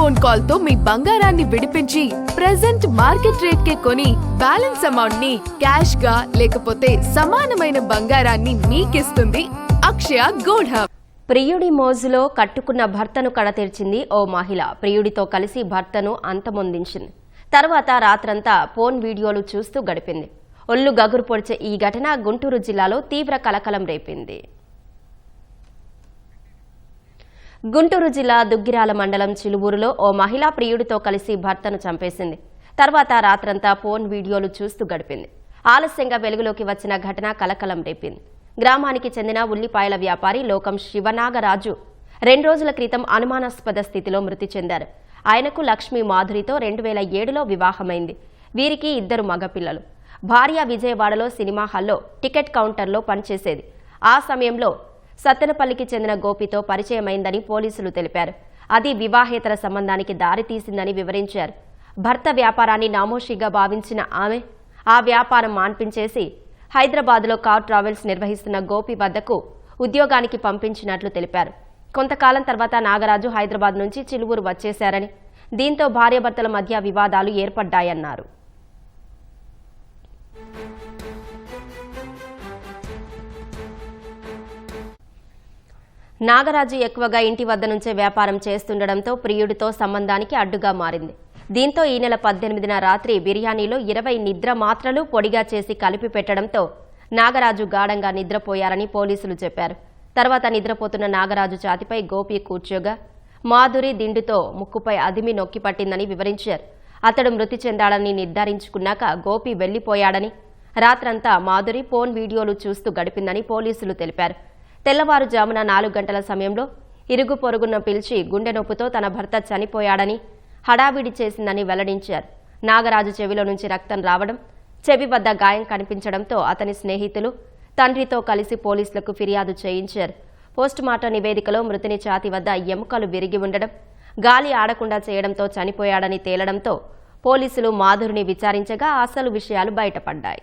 Phone call తో మీ బంగారాన్ని విడిపించి ప్రెజెంట్ మార్కెట్ రేట్ కే కొని బ్యాలెన్స్ అమౌంట్ ని క్యాష్ గా లేకపోతే సమానమైన బంగారాన్ని మీకిస్తుంది అక్షయ గోల్డ్ హబ్. ప్రియుడి మోజులో కట్టుకున్న భర్తను కడతీర్చింది ఓ మహిళ. ప్రియుడితో కలిసి భర్తను అంతమొందించింది. తర్వాత రాత్రంతా ఫోన్ వీడియోలు చూస్తూ గడిపింది. ఒళ్ళు గగురు పొడిచే ఈ ఘటన గుంటూరు జిల్లాలో తీవ్ర కలకలం రేపింది. గుంటూరు జిల్లా దుగ్గిరాల మండలం చిలువూరులో ఓ మహిళ ప్రియుడితో కలిసి భర్తను చంపేసింది. తర్వాత రాత్రంతా ఫోన్ వీడియోలు చూస్తూ గడిపింది. ఆలస్యంగా వెలుగులోకి వచ్చిన ఘటన కలకలం రేపింది. గ్రామానికి చెందిన ఉల్లిపాయల వ్యాపారి లోకం శివనాగరాజు 2 రోజుల క్రితం అనుమానాస్పద స్థితిలో మృతి చెందారు. ఆయనకు లక్ష్మీ మాధురితో 2007లో వివాహమైంది. వీరికి 2 మగపిల్లలు. భార్య విజయవాడలో సినిమా హాల్లో టికెట్ కౌంటర్లో పనిచేసేది. ఆ సమయంలో సత్తెనపల్లికి చెందిన గోపితో పరిచయమైందని పోలీసులు తెలిపారు. అది వివాహేతర సంబంధానికి దారితీసిందని వివరించారు. భర్త వ్యాపారాన్ని నామోషిగా భావించిన ఆమె ఆ వ్యాపారం మాన్పించేసి హైదరాబాద్లో కార్ ట్రావెల్స్ నిర్వహిస్తున్న గోపి వద్దకు ఉద్యోగానికి పంపించినట్లు తెలిపారు. కొంతకాలం తర్వాత నాగరాజు హైదరాబాద్ నుంచి చిలువూరు వచ్చేశారని, దీంతో భార్యాభర్తల మధ్య వివాదాలు ఏర్పడ్డాయన్నారు. నాగరాజు ఎక్కువగా ఇంటి వద్ద నుంచే వ్యాపారం చేస్తుండటంతో ప్రియుడితో సంబంధానికి అడ్డుగా మారింది. దీంతో ఈ నెల 18న రాత్రి బిర్యానీలో 20 నిద్ర మాత్రలు పొడిగా చేసి కలిపి పెట్టడంతో నాగరాజు గాఢంగా నిద్రపోయారని పోలీసులు చెప్పారు. తర్వాత నిద్రపోతున్న నాగరాజు ఛాతిపై గోపి కూర్చోగా మాధురి దిండుతో ముక్కుపై అదిమి నొక్కి పట్టిందని వివరించారు. అతడు మృతి చెందాడని నిర్ధారించుకున్నాక గోపి వెళ్లిపోయాడని, రాత్రంతా మాధురి ఫోన్ వీడియోలు చూస్తూ గడిపిందని పోలీసులు తెలిపారు. తెల్లవారుజామున 4 గంటల సమయంలో ఇరుగు పొరుగున పిలిచి గుండె నొప్పితో తన భర్త చనిపోయాడని హడావిడి చేసిందని వెల్లడించారు. నాగరాజు చెవిలో నుంచి రక్తం రావడం, చెవి వద్ద గాయం కనిపించడంతో అతని స్నేహితులు తండ్రితో కలిసి పోలీసులకు ఫిర్యాదు చేయించారు. పోస్టుమార్టం నివేదికలో మృతుని ఛాతీ వద్ద ఎముకలు విరిగి ఉండడం, గాలి ఆడకుండా చేయడంతో చనిపోయాడని తేలడంతో పోలీసులు మాధురిని విచారించగా అసలు విషయాలు బయటపడ్డాయి.